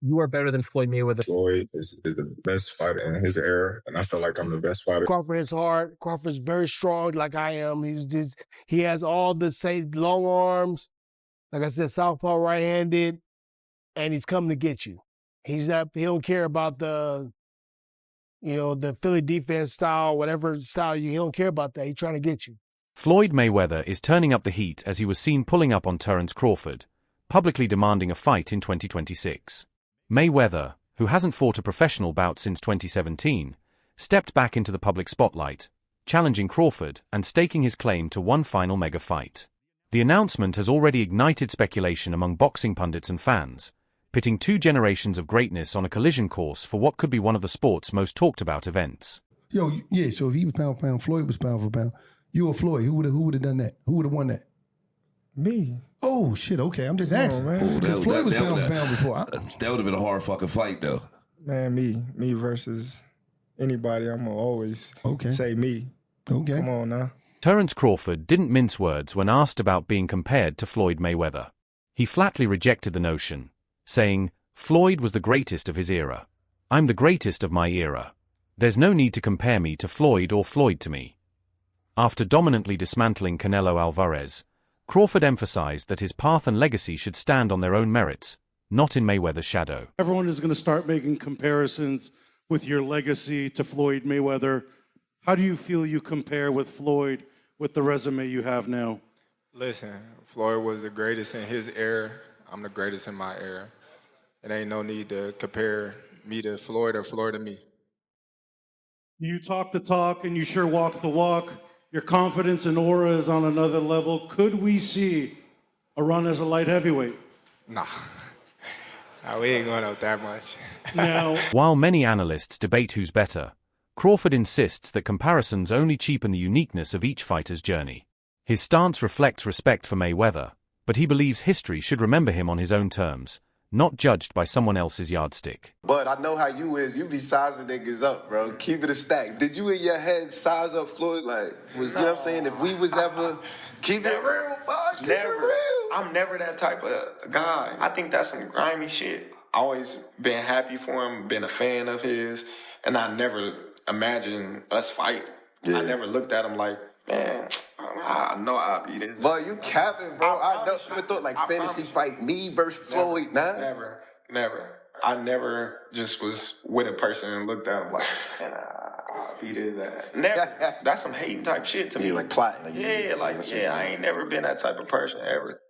You are better than Floyd Mayweather. Floyd is the best fighter in his era, and I feel like I'm the best fighter. Crawford is hard. Crawford's very strong, like I am. He has all the same long arms. Like I said, southpaw, right-handed, and he's coming to get you. He don't care about the Philly defense style, whatever style he don't care about that. He's trying to get you. Floyd Mayweather is turning up the heat as he was seen pulling up on Terence Crawford, publicly demanding a fight in 2026. Mayweather, who hasn't fought a professional bout since 2017, stepped back into the public spotlight, challenging Crawford and staking his claim to one final mega fight. The announcement has already ignited speculation among boxing pundits and fans, pitting two generations of greatness on a collision course for what could be one of the sport's most talked about events. So if he was pound for pound, Floyd was pound for pound. You or Floyd, who would have done that? Who would have won that? Me. Oh, shit, okay. I'm just asking. That, Floyd was that, pound for that, pound before. That would have been a hard fucking fight, though. Man, me versus anybody. I'm going to always say me. Okay. Come on now. Terence Crawford didn't mince words when asked about being compared to Floyd Mayweather. He flatly rejected the notion, saying, "Floyd was the greatest of his era. I'm the greatest of my era. There's no need to compare me to Floyd or Floyd to me." After dominantly dismantling Canelo Alvarez, Crawford emphasized that his path and legacy should stand on their own merits, not in Mayweather's shadow. Everyone is going to start making comparisons with your legacy to Floyd Mayweather. How do you feel you compare with Floyd with the resume you have now? Listen, Floyd was the greatest in his era. I'm the greatest in my era. It ain't no need to compare me to Floyd or Floyd to me. You talk the talk and you sure walk the walk. Your confidence and aura is on another level. Could we see a run as a light heavyweight? Nah, we ain't going out that much. Now, while many analysts debate who's better, Crawford insists that comparisons only cheapen the uniqueness of each fighter's journey. His stance reflects respect for Mayweather, but he believes history should remember him on his own terms, not judged by someone else's yardstick. But I know how you is. You be sizing niggas up, bro. Keep it a stack. Did you in your head size up Floyd? Like, you know what I'm saying? If we was ever, keep it real, boy. Keep it real. I'm never that type of guy. I think that's some grimy shit. Always been happy for him, been a fan of his, and I never imagined us fight. I never looked at him like, man, I know I'll be this. But you capping, bro. I never thought like fantasy fight me versus Floyd, nah. Never. I never just was with a person and looked at him like, man, I'll beat his ass. Never. That's some hating type shit to me. Like plotting. I ain't never been that type of person ever.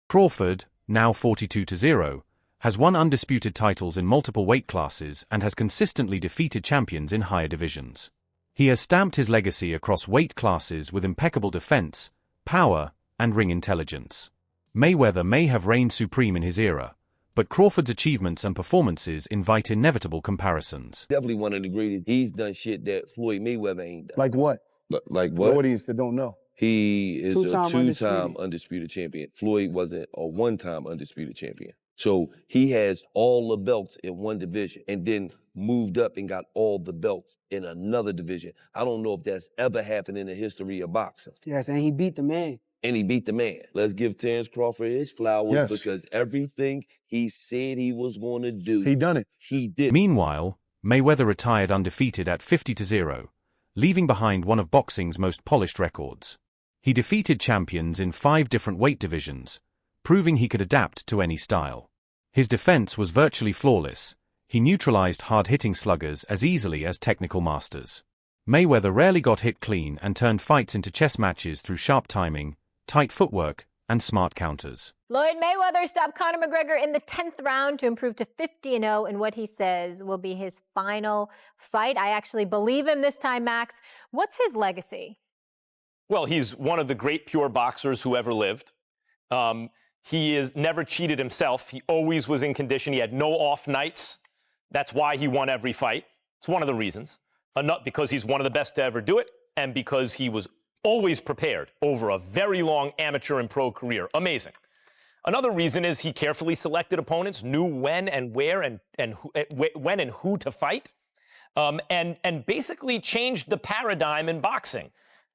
Crawford, now 42-0, has won undisputed titles in multiple weight classes and has consistently defeated champions in higher divisions. He has stamped his legacy across weight classes with impeccable defense, power, and ring intelligence. Mayweather may have reigned supreme in his era, but Crawford's achievements and performances invite inevitable comparisons. Definitely one of the greatest. He's done shit that Floyd Mayweather ain't done. Like what? Like what? The audience that don't know. He is Two-time a two-time undisputed champion. Floyd wasn't a one-time undisputed champion. So he has all the belts in one division and then moved up and got all the belts in another division. I don't know if that's ever happened in the history of boxing. Yes, and he beat the man. And he beat the man. Let's give Terence Crawford his flowers because everything he said he was going to do, he done it. He did. Meanwhile, Mayweather retired undefeated at 50-0, leaving behind one of boxing's most polished records. He defeated champions in 5 different weight divisions, proving he could adapt to any style. His defense was virtually flawless. He neutralized hard-hitting sluggers as easily as technical masters. Mayweather rarely got hit clean and turned fights into chess matches through sharp timing, tight footwork, and smart counters. Floyd Mayweather stopped Conor McGregor in the 10th round to improve to 50-0 in what he says will be his final fight. I actually believe him this time, Max. What's his legacy? Well, he's one of the great pure boxers who ever lived. He is never cheated himself. He always was in condition. He had no off nights. That's why he won every fight. It's one of the reasons. Not because he's one of the best to ever do it, and because he was always prepared over a very long amateur and pro career. Amazing. Another reason is he carefully selected opponents, knew when and where and when and who to fight, and basically changed the paradigm in boxing.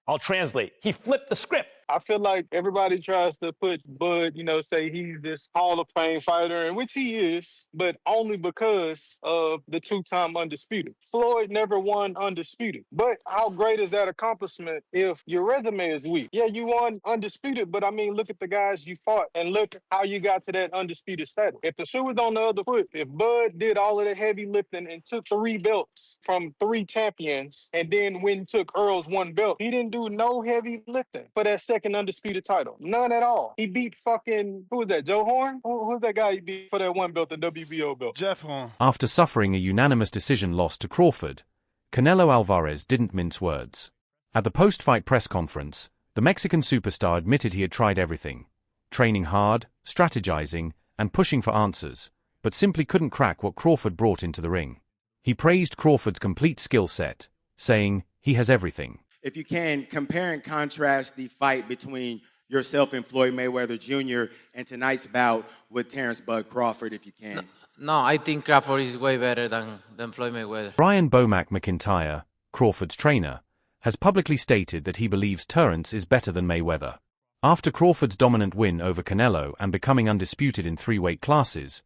I'll translate. He flipped the script. I feel like everybody tries to put Bud, say he's this Hall of Fame fighter, and which he is, but only because of the two-time undisputed. Floyd never won undisputed. But how great is that accomplishment if your resume is weak? Yeah, you won undisputed, but I mean, look at the guys you fought and look how you got to that undisputed status. If the shoe was on the other foot, if Bud did all of the heavy lifting and took 3 belts from 3 champions, and then when took Earl's 1 belt, he didn't do no heavy lifting for that second undisputed title. None at all. He beat fucking, who was that, Joe Horn? Who's that guy he beat for that 1 belt, the WBO belt? Jeff Horn. After suffering a unanimous decision loss to Crawford, Canelo Alvarez didn't mince words. At the post-fight press conference, the Mexican superstar admitted he had tried everything, training hard, strategizing, and pushing for answers, but simply couldn't crack what Crawford brought into the ring. He praised Crawford's complete skill set, saying, "He has everything." If you can, compare and contrast the fight between yourself and Floyd Mayweather Jr. and tonight's bout with Terence "Bud" Crawford, if you can. No, I think Crawford is way better than Floyd Mayweather. Brian Bomac McIntyre, Crawford's trainer, has publicly stated that he believes Terence is better than Mayweather. After Crawford's dominant win over Canelo and becoming undisputed in 3 weight classes,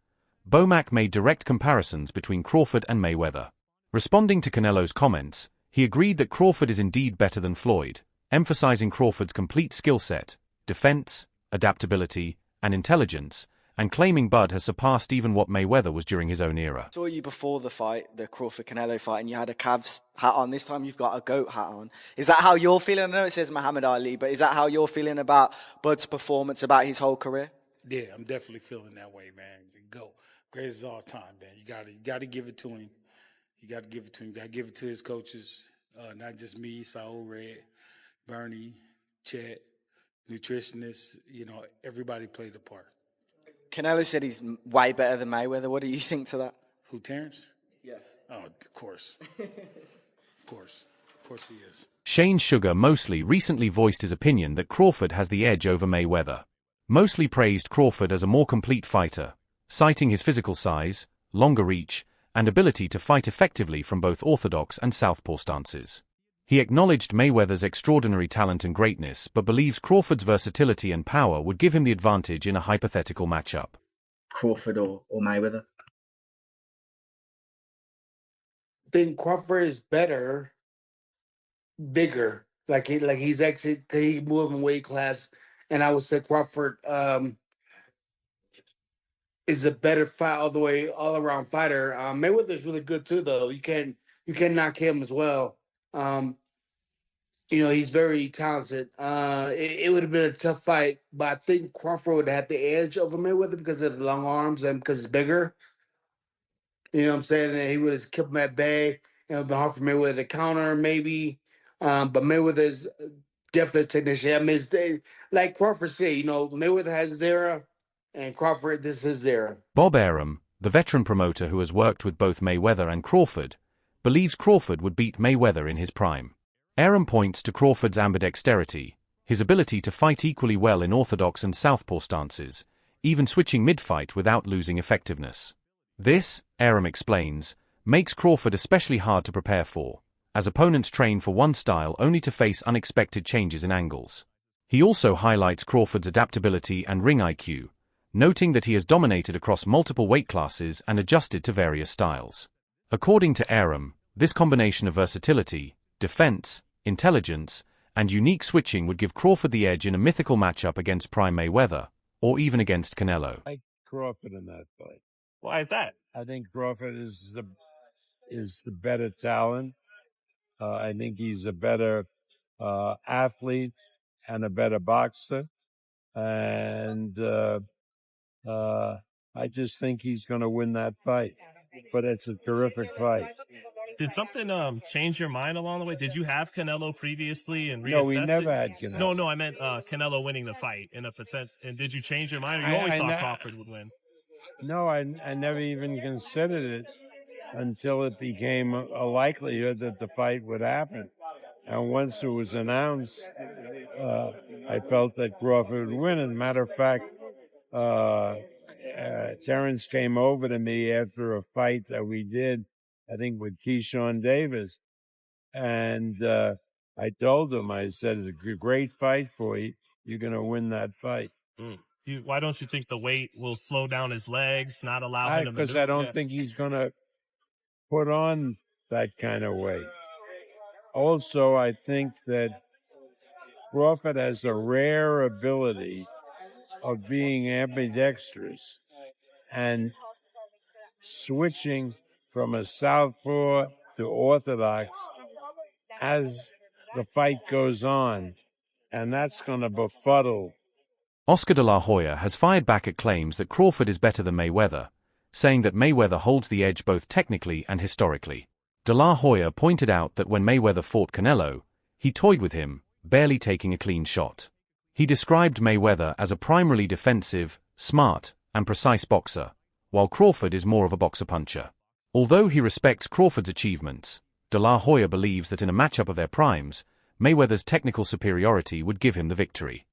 Bomac made direct comparisons between Crawford and Mayweather. Responding to Canelo's comments, he agreed that Crawford is indeed better than Floyd, emphasizing Crawford's complete skill set, defense, adaptability, and intelligence, and claiming Bud has surpassed even what Mayweather was during his own era. I saw you before the fight, the Crawford-Canelo fight, and you had a Cavs hat on. This time you've got a GOAT hat on. Is that how you're feeling? I know it says Muhammad Ali, but is that how you're feeling about Bud's performance, about his whole career? Yeah, I'm definitely feeling that way, man. He's a GOAT. Greatest of all time, man. You got to give it to him. You got to give it to him. You got to give it to his coaches, not just me, Saul Red, Bernie, Chet, nutritionists. Everybody played a part. Canelo said he's way better than Mayweather. What do you think to that? Who, Terence? Yeah. Oh, of course. Of course he is. Shane Sugar Mosley recently voiced his opinion that Crawford has the edge over Mayweather. Mosley praised Crawford as a more complete fighter, citing his physical size, longer reach, and ability to fight effectively from both orthodox and southpaw stances. He acknowledged Mayweather's extraordinary talent and greatness, but believes Crawford's versatility and power would give him the advantage in a hypothetical matchup. Crawford or Mayweather? I think Crawford is better, bigger. Like he's actually he moved in weight class, and I would say Crawford is a better fight all around fighter. Mayweather is really good too, though. You can't knock him as well. He's very talented. It would have been a tough fight, but I think Crawford would have had the edge over Mayweather because of the long arms and because it's bigger. You know what I'm saying? And he would have kept him at bay. It would have been hard for Mayweather to counter, maybe. But Mayweather's definitely a technician. I mean, like Crawford said, Mayweather has his era, and Crawford, this is his era. Bob Arum, the veteran promoter who has worked with both Mayweather and Crawford, believes Crawford would beat Mayweather in his prime. Arum points to Crawford's ambidexterity, his ability to fight equally well in orthodox and southpaw stances, even switching mid-fight without losing effectiveness. This, Arum explains, makes Crawford especially hard to prepare for, as opponents train for one style only to face unexpected changes in angles. He also highlights Crawford's adaptability and ring IQ, noting that he has dominated across multiple weight classes and adjusted to various styles. According to Arum, this combination of versatility, defense, intelligence, and unique switching would give Crawford the edge in a mythical matchup against prime Mayweather, or even against Canelo. I like Crawford in that fight. Why is that? I think Crawford is the better talent. I think he's a better athlete and a better boxer. And I just think he's going to win that fight. But it's a terrific fight. Did something change your mind along the way? Did you have Canelo previously and reassess No, we never had Canelo. No, I meant Canelo winning the fight in a percent. And did you change your mind? Or you always thought Crawford would win? No, I never even considered it until it became a likelihood that the fight would happen. And once it was announced, I felt that Crawford would win. As a matter of fact, Terence came over to me after a fight that we did, I think with Keyshawn Davis. And I told him, I said, it's a great fight for you. you're going to win that fight. Why don't you think the weight will slow down his legs, not allow him to Because maneuver? I don't think he's going to put on that kind of weight. Also, I think that Crawford has a rare ability of being ambidextrous and switching from a southpaw to orthodox as the fight goes on, and that's going to befuddle. Oscar de la Hoya has fired back at claims that Crawford is better than Mayweather, saying that Mayweather holds the edge both technically and historically. De la Hoya pointed out that when Mayweather fought Canelo, he toyed with him, barely taking a clean shot. He described Mayweather as a primarily defensive, smart, and precise boxer, while Crawford is more of a boxer-puncher. Although he respects Crawford's achievements, de la Hoya believes that in a matchup of their primes, Mayweather's technical superiority would give him the victory.